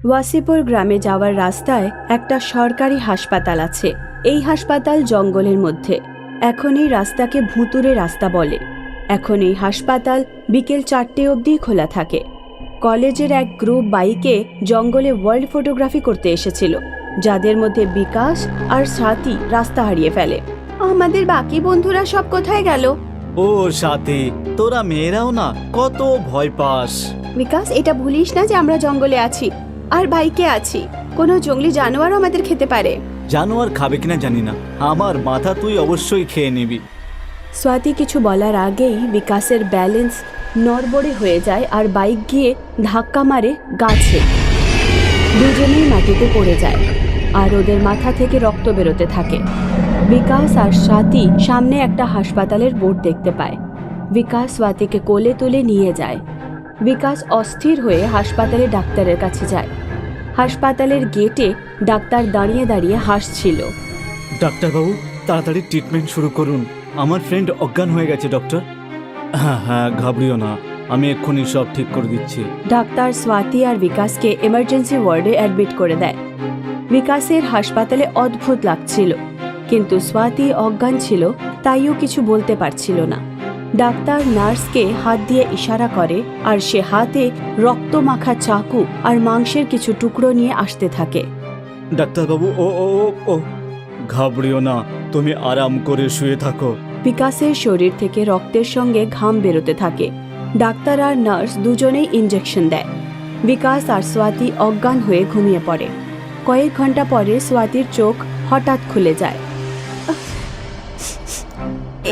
ওয়াসিপুর গ্রামে যাওয়ার রাস্তায় একটা সরকারি হাসপাতাল আছে। এই হাসপাতাল জঙ্গলের মধ্যে। এখন এই রাস্তাকে ভুতুরে রাস্তা বলে। এখন এই হাসপাতাল বিকেল 4টে অবধি খোলা থাকে। কলেজের এক গ্রুপ বাইকে জঙ্গলে ওয়ার্ল্ড ফটোগ্রাফি করতে এসেছিল, যাদের মধ্যে বিকাশ আর সাথী রাস্তা হারিয়ে ফেলে। আমাদের বাকি বন্ধুরা সব কোথায় গেল? ও সাথী, তোরা মেয়েরাও না কত ভয় পাস। বিকাশ, এটা ভুলিস না যে আমরা জঙ্গলে আছি আর বাইকে আছি। কোনো জঙ্গলি জানোয়ার আমাদের খেতে পারে। জানোয়ার খাবে কিনা জানি না, আমার মাথা তুই অবশ্যই খেয়ে নিবি। স্বাতি কিছু বলার আগেই বিকাশের ব্যালেন্স নড়বড়ে হয়ে যায় আর বাইক গিয়ে ধাক্কা মারে গাছে। দুজনেই মাটিতে পড়ে যায় আর ওদের মাথা থেকে রক্ত বেরোতে থাকে। বিকাশ আর স্বাতি সামনে একটা হাসপাতালের বোর্ড দেখতে পায়। বিকাশ স্বাতিকে কোলে তুলে নিয়ে যায়। বিকাশ অস্থির হয়ে হাসপাতালে ডাক্তারের কাছে যায়। হাসপাতালের গেটে ডাক্তার দাঁড়িয়ে দাঁড়িয়ে হাসছিল। ডাক্তারবাবু, তাড়াতাড়ি ট্রিটমেন্ট শুরু করুন। আমার ফ্রেন্ড অজ্ঞান হয়ে গেছে ডক্টর। হ্যাঁ, ঘাবড়িও না, আমি এক্ষুনি সব ঠিক করে দিচ্ছি। ডাক্তার স্বাতি আর বিকাশকে এমার্জেন্সি ওয়ার্ডে অ্যাডমিট করে দেয়। বিকাশের হাসপাতালে অদ্ভুত লাগছিল, কিন্তু স্বাতি অজ্ঞান ছিল, তাইও কিছু বলতে পারছিল না। ডাক্তার নার্সকে হাত দিয়ে ইশারা করে আর সে হাতে রক্ত মাখা চাকু আর মাংসের কিছু টুকরো নিয়ে আসতে থাকে। ডাক্তারবাবু, ও ও ও ঘাবড়িও না, তুমি আরাম করে শুয়ে থাকো। বিকাশের শরীর থেকে রক্তের সঙ্গে ঘাম বেরোতে থাকে। ডাক্তার আর নার্স দুজনেই ইঞ্জেকশন দেয়। বিকাশ আর স্বাতি অজ্ঞান হয়ে ঘুমিয়ে পড়ে। কয়েক ঘন্টা পরে স্বাতির চোখ হঠাৎ খুলে যায়।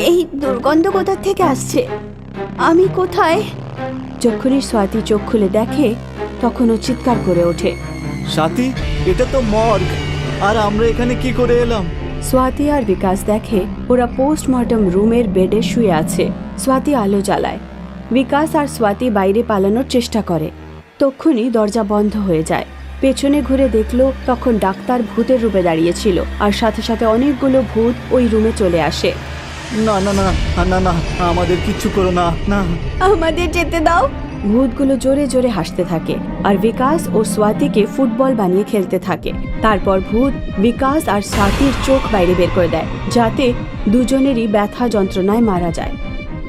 এই দুর্গন্ধ কোথা থেকে আসছে? আমি কোথায়? যখনই স্বাতি চোখ খুলে দেখে তখন ও চিৎকার করে ওঠে। সাথী, এটা তো মর্গ, আর আমরা এখানে কি করে এলাম? স্বাতি আর বিকাশ দেখে ওরা পোস্টমর্টম রুমের বেডে শুয়ে আছে। স্বাতি আলো জ্বালায়। বিকাশ আর স্বাতি বাইরে পালানোর চেষ্টা করে, তখনই দরজা বন্ধ হয়ে যায়। পেছনে ঘুরে দেখলো তখন ডাক্তার ভূতের রূপে দাঁড়িয়েছিল আর সাথে সাথে অনেকগুলো ভূত ওই রুমে চলে আসে। না না না না না, আমাদের কিচ্ছু করো না, না আমাদের যেতে দাও। ভূতগুলো জোরে জোরে হাসতে থাকে আর বিকাশ ও স্বাতিকে ফুটবল বানিয়ে খেলতে থাকে। তারপর ভূত বিকাশ আর স্বাতির চোখ বাইরে বের করে দেয়, যাতে দুজনেরই ব্যথা যন্ত্রণায় মারা যায়।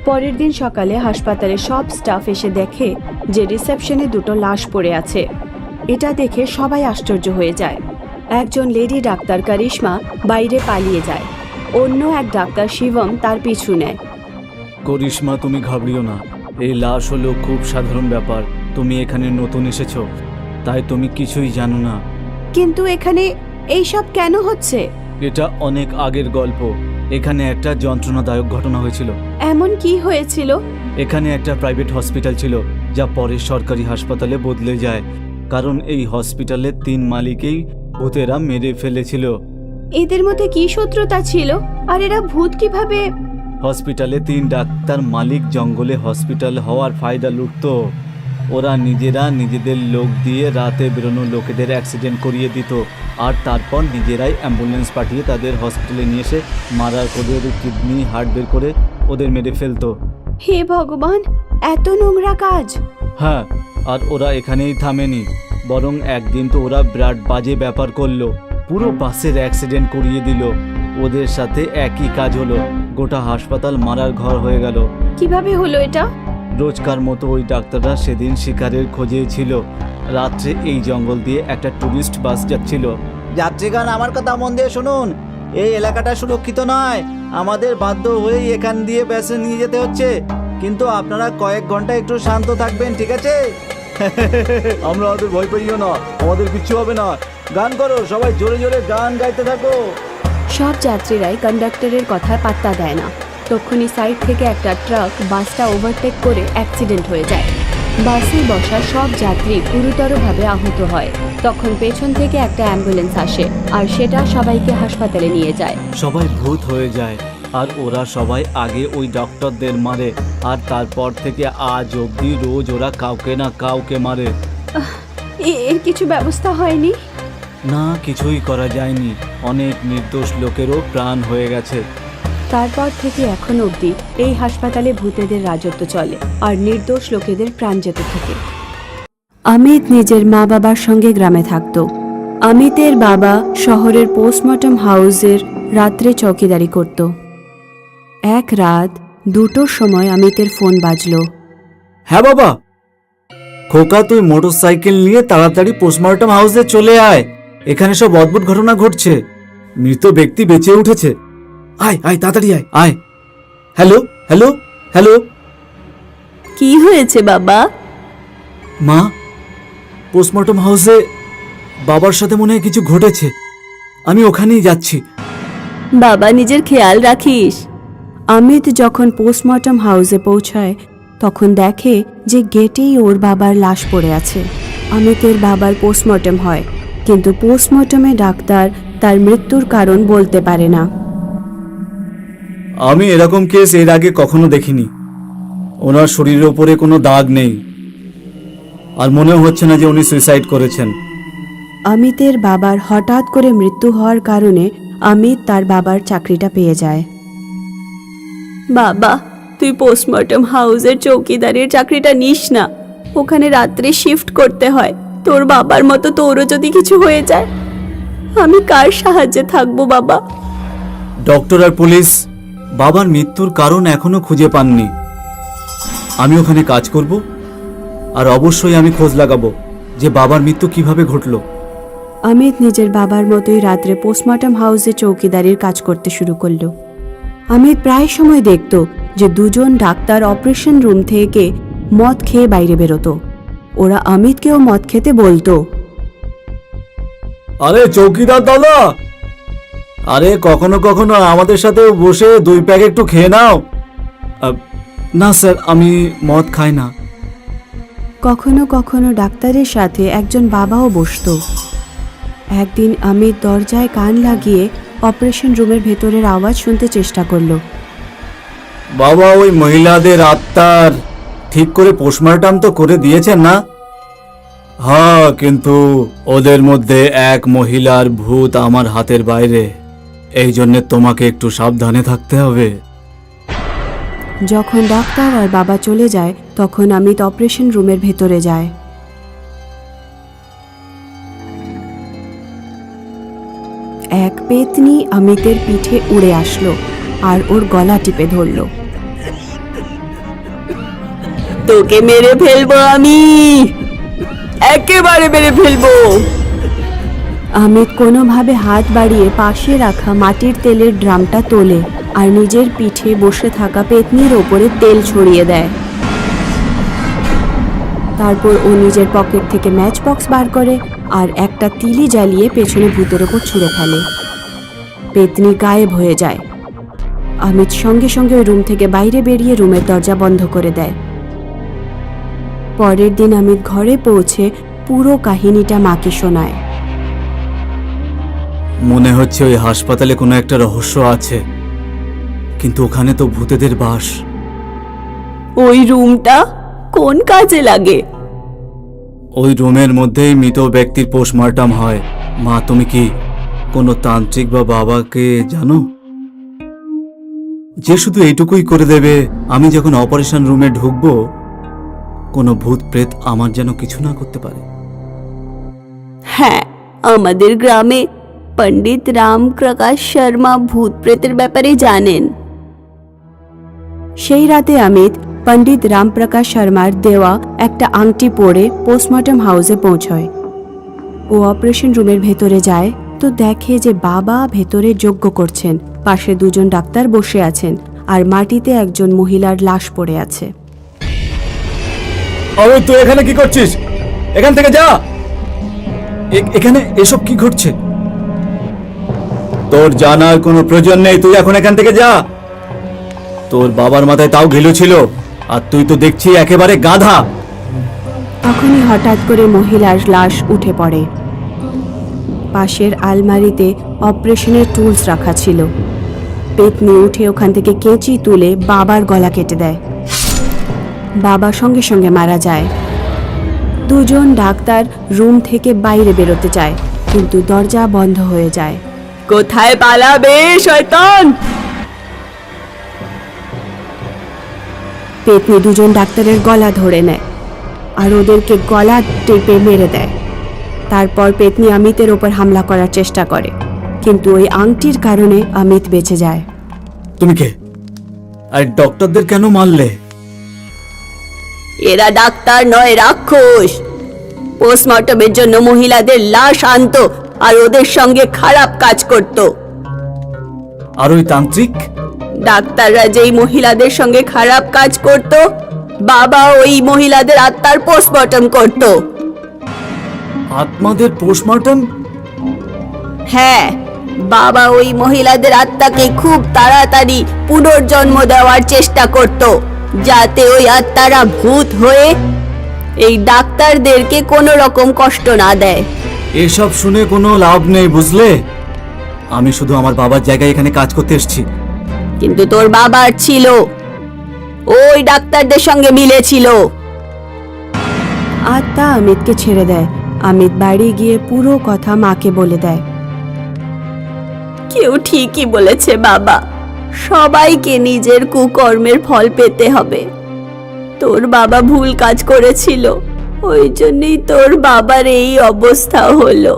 পরের দিন সকালে হাসপাতালে সব স্টাফ এসে দেখে যে রিসেপশনে দুটো লাশ পড়ে আছে। এটা দেখে সবাই আশ্চর্য হয়ে যায়। একজন লেডি ডাক্তার কারিশমা বাইরে পালিয়ে যায়। অন্য এক ডাক্তার শিবম তার পিছু নেয়। করিশ্মা, তুমি ঘাবড়িও না, এই লাশ হলো খুব সাধারণ ব্যাপার। তুমি এখানে নতুন এসেছো, তাই তুমি কিছুই জানো না। কিন্তু এখানে এইসব কেন হচ্ছে? এটা অনেক আগের গল্প। এখানে একটা যন্ত্রণাদায়ক ঘটনা হয়েছিল। এমন কি হয়েছিল? এখানে একটা প্রাইভেট হসপিটাল ছিল, যা পরে সরকারি হাসপাতালে বদলে যায়, কারণ এই হসপিটালের 3 মালিকেই ভূতেরা মেরে ফেলেছিল। এদের মধ্যে কি শত্রুতা ছিল আর এরা ভূত কিভাবে? হসপিটালে 3 ডাক্তার মালিক জঙ্গলে হসপিটাল হওয়ার ফায়দা লুটতো। ওরা নিজেরা নিজেদের লোক দিয়ে রাতে বেরোনো লোকেদের অ্যাক্সিডেন্ট করিয়ে দিত, আর তারপর নিজেরাই অ্যাম্বুলেন্স পাঠিয়ে তাদের হসপিটালে নিয়ে এসে মারার করে ওদের কিডনি হার্ট বের করে ওদের মেরে ফেলতো। হে ভগবান, এত নোংরা কাজ! হ্যাঁ, আর ওরা এখানেই থামেনি, বরং একদিন তো ওরা বিরাট বাজে ব্যাপার করলো, পুরো বাসের অ্যাক্সিডেন্ট করিয়ে দিল। ওদের সাথে একই কাজ হলো, গোটা হাসপাতাল মারার ঘর হয়ে গেল। কিভাবে হলো এটা? রোজকার মতো ওই ডাক্তাররা সেদিন শিকারের খোঁজে ছিল। রাত্রে এই জঙ্গল দিয়ে একটা টুরিস্ট বাস যাচ্ছিল। যাত্রীগণ, আমার কথা মন দিয়ে শুনুন, এই এলাকাটা সুরক্ষিত নয়, আমাদের বাধ্য হয়েই এখান দিয়ে বাসে নিয়ে যেতে হচ্ছে, কিন্তু আপনারা কয়েক ঘন্টা একটু শান্ত থাকবেন, ঠিক আছে? আমরা ওদের ভয় পাইও না, আমাদের কিচ্ছু হবে না। গান করো, সবাই জোরে জোরে গান গাইতে থাকো। সব যাত্রীরাই কন্ডাক্টরের কথা পাত্তা দেয় না। তখনই সাইড থেকে একটা ট্রাক বাসটা ওভারটেক করে অ্যাক্সিডেন্ট হয়ে যায়। বাসে বসা সব যাত্রী গুরুতরভাবে আহত হয়। তখন পেছন থেকে একটা অ্যাম্বুলেন্স আসে আর সেটা সবাইকে হাসপাতালে নিয়ে যায়। সবাই ভূত হয়ে যায়, আর ওরা সবাই আগে ওই ডক্টরদের মারে, আর তারপর থেকে আজ অবধি রোজ ওরা কাউকে না কাউকে মারে। এর কিছু ব্যবস্থা হয়নি? না, কিছুই করা যায়নি, অনেক নির্দোষ লোকেরও প্রাণ হয়ে গেছে। তারপর থেকে এখন অবধি এই হাসপাতালে ভূতেদের রাজত্ব চলে আর নির্দোষ লোকেদের প্রাণ যেতে থাকে। অমিত নিজের মা বাবার সঙ্গে গ্রামে থাকত। অমিতের বাবা শহরের পোস্টমর্টম হাউসের রাত্রে চৌকিদারি করত। এক রাত 2টোর সময় অমিতের ফোন বাজলো। হ্যাঁ বাবা। খোকা, তুই মোটরসাইকেল নিয়ে তাড়াতাড়ি পোস্টমর্টম হাউসে চলে আয়। এখানে সব অদ্ভুত ঘটনা ঘটছে। মৃত ব্যক্তি বেঁচে উঠেছে। আয় আয়, তাড়াতাড়ি আয় আয়। Hello hello hello. কি হয়েছে বাবা? মা, পোস্টমর্টম হাউসে বাবার সাথে মনে হয় কিছু ঘটেছে। আমি ওখানেই যাচ্ছি। বাবা, নিজের খেয়াল রাখিস। অমিত যখন পোস্টমর্টম হাউসে পৌঁছায় তখন দেখে যে গেটেই ওর বাবার লাশ পড়ে আছে। অমিতের বাবার পোস্টমর্টম হয়, কিন্তু পোস্টমর্টমে ডাক্তার তার মৃত্যুর কারণ বলতে পারে না। আমি এরকম কেস এর আগে কখনো দেখিনি। ওনার শরীরের উপরে কোনো দাগ নেই, আর মনে হচ্ছে না যে উনি সুইসাইড করেছেন। অমিতের বাবার হঠাৎ করে মৃত্যু হওয়ার কারণে অমিত তার বাবার চাকরিটা পেয়ে যায়। বাবা, তুই পোস্টমর্টম হাউসের চৌকিদারের চাকরিটা নিস না। ওখানে রাত্রে শিফট করতে হয়। তোর বাবার মতো তোরও যদি কিছু হয়ে যায়, আমি কার সাহায্যে থাকবো বাবা? ডক্টর আর পুলিশ বাবার মৃত্যুর কারণ এখনো খুঁজে পাননি। আমি ওখানে কাজ করব, আর অবশ্যই আমি খোঁজ লাগাবো যে বাবার মৃত্যু কিভাবে ঘটলো। অমিত নিজের বাবার মতোই রাত্রে পোস্টমর্টম হাউসে চৌকিদারির কাজ করতে শুরু করলো। অমিত প্রায় সময় দেখত যে দুজন ডাক্তার অপারেশন রুম থেকে মদ খেয়ে বাইরে বেরোতো। ওরা অমিতকেও মদ খেতে বলতো। আরে চৌকিদার দাদা, আরে কখনো কখনো আমাদের সাথে বসে 2 প্যাক একটু খেয়ে নাও। না স্যার, আমি মদ খাই না। কখনো কখনো ডাক্তারের সাথে একজন বাবাও বসতো। একদিন অমিত দরজায় কান লাগিয়ে অপারেশন রুমের ভেতরের আওয়াজ শুনতে চেষ্টা করলো। বাবা, ওই মহিলাদের আত্মার ঠিক করে পোস্টমর্টম তো করে দিয়েছেন না? হ্যাঁ, কিন্তু ওদের মধ্যে এক মহিলার ভূত আমার হাতের বাইরে। এই জন্য তোমাকে একটু সাবধানে থাকতে হবে। যখন ডাক্তার আর বাবা চলে যায় তখন অমিত অপারেশন রুমের ভেতরে যায়। এক পেতনি অমিতের পিঠে উড়ে আসলো আর ওর গলা টিপে ধরলো। তোকে মেরে ফেলবো আমি, একেবারে মেরে ফেলবো। অমিত কোনোভাবে হাত বাড়িয়ে পাশে রাখা মাটির তেলের ড্রামটা তোলে আর নিজের পিঠে বসে থাকা পেতনির ওপরে তেল ছড়িয়ে দেয়। তারপর ও নিজের পকেট থেকে ম্যাচ বক্স বার করে আর একটা তিলি জ্বালিয়ে পেছনে ভূতের ওপর ছুঁড়ে ফেলে। পেতনি গায়েব হয়ে যায়। অমিত সঙ্গে সঙ্গে ওই রুম থেকে বাইরে বেরিয়ে রুমের দরজা বন্ধ করে দেয়। পরের দিন অমিত ঘরে পৌঁছে পুরো কাহিনীটা মাকে শোনায়। মনে হচ্ছে ওই হাসপাতালে কোনো একটা রহস্য আছে, কিন্তু ওখানে তো ভূতেদের বাস। ওই রুমটা কোন কাজে লাগে? ওই রুমের মধ্যেই মৃত ব্যক্তির পোস্টমর্টম হয়। মা, তুমি কি কোনো তান্ত্রিক বা বাবাকে জানো যে শুধু এইটুকুই করে দেবে, আমি যখন অপারেশন রুমে ঢুকবো কোনো ভূত প্রেত আমার যেন কিছু না করতে পারে? হ্যাঁ, আমাদের গ্রামে পণ্ডিত রাম প্রকাশ শর্মা ভূত প্রেতের ব্যাপারে জানেন। সেই রাতে অমিত পণ্ডিত রামপ্রকাশ শর্মার দেওয়া একটা আংটি পরে পোস্টমর্টম হাউসে পৌঁছয়। ও অপারেশন রুমের ভেতরে যায় তো দেখে যে বাবা ভেতরে যজ্ঞ করছেন, পাশে দুজন ডাক্তার বসে আছেন আর মাটিতে একজন মহিলার লাশ পড়ে আছে। অমিত, তুই এখানে কি করছিস? এখান থেকে যা। এখানে এসব কি ঘটছে? তোর জানার কোনো প্রয়োজন নেই, তুই এখন এখান থেকে যা। তোর বাবার মাথায় তাও ঘিলু ছিল, আর তুই তো দেখছি একেবারে গাধা। তখনই হঠাৎ করে মহিলার লাশ উঠে পড়ে। পাশের আলমারিতে অপারেশনের টুলস রাখা ছিল। পেতনি উঠে ওখান থেকে কেঁচি তুলে বাবার গলা কেটে দেয়। বাবা সঙ্গে সঙ্গে মারা যায়। দুজন ডাক্তার রুম থেকে বাইরে বেরোতে চায়, কিন্তু দরজা বন্ধ হয়ে যায়। কোথায় পালাবে শয়তান? পেতনি দুজন ডাক্তারের গলা ধরে নেয় আর ওদেরকে গলা টেপে মেরে দেয়। তারপর পেতনি অমিতের ওপর হামলা করার চেষ্টা করে, কিন্তু ওই আংটির কারণে অমিত বেঁচে যায়। তুমি কে? আর ডক্টরদের কেন মারলে? এরা ডাক্তার নয়, রাক্ষস। পোস্টমর্টমের জন্য মহিলাদের লাশ আনতো আর ওদের সঙ্গে খারাপ কাজ করত। আর ওই তান্ত্রিক? ডাক্তাররা যেই মহিলাদের সঙ্গে খারাপ কাজ করত, বাবা ওই মহিলাদের আত্মার পোস্টমর্টম করত। আত্মাদের পোস্টমর্টম? হ্যাঁ, বাবা ওই মহিলাদের আত্মাকে খুব তাড়াতাড়ি পুনর্জন্ম দেওয়ার চেষ্টা করত, যাতে ওই আত্মারা ভূত হয়ে এই ডাক্তারদেরকে কোনো রকম কষ্ট না দেয়। এসব শুনে কোনো লাভ নেই, বুঝলে? আমি শুধু আমার বাবার জায়গায় এখানে কাজ করতে এসেছি। কিন্তু তোর বাবার ছিল, ওই ডাক্তারদের সঙ্গে মিলেছিল। আত্মা অমিতকে ছেড়ে দেয়। অমিত বাড়ি গিয়ে পুরো কথা মাকে বলে দেয়। কেউ ঠিকই বলেছে বাবা, সবাইকে নিজের কুকর্মের ফল পেতে হবে। তোর বাবা ভুল কাজ করেছিল, ওই জন্যই তোর বাবার এই অবস্থা হলো।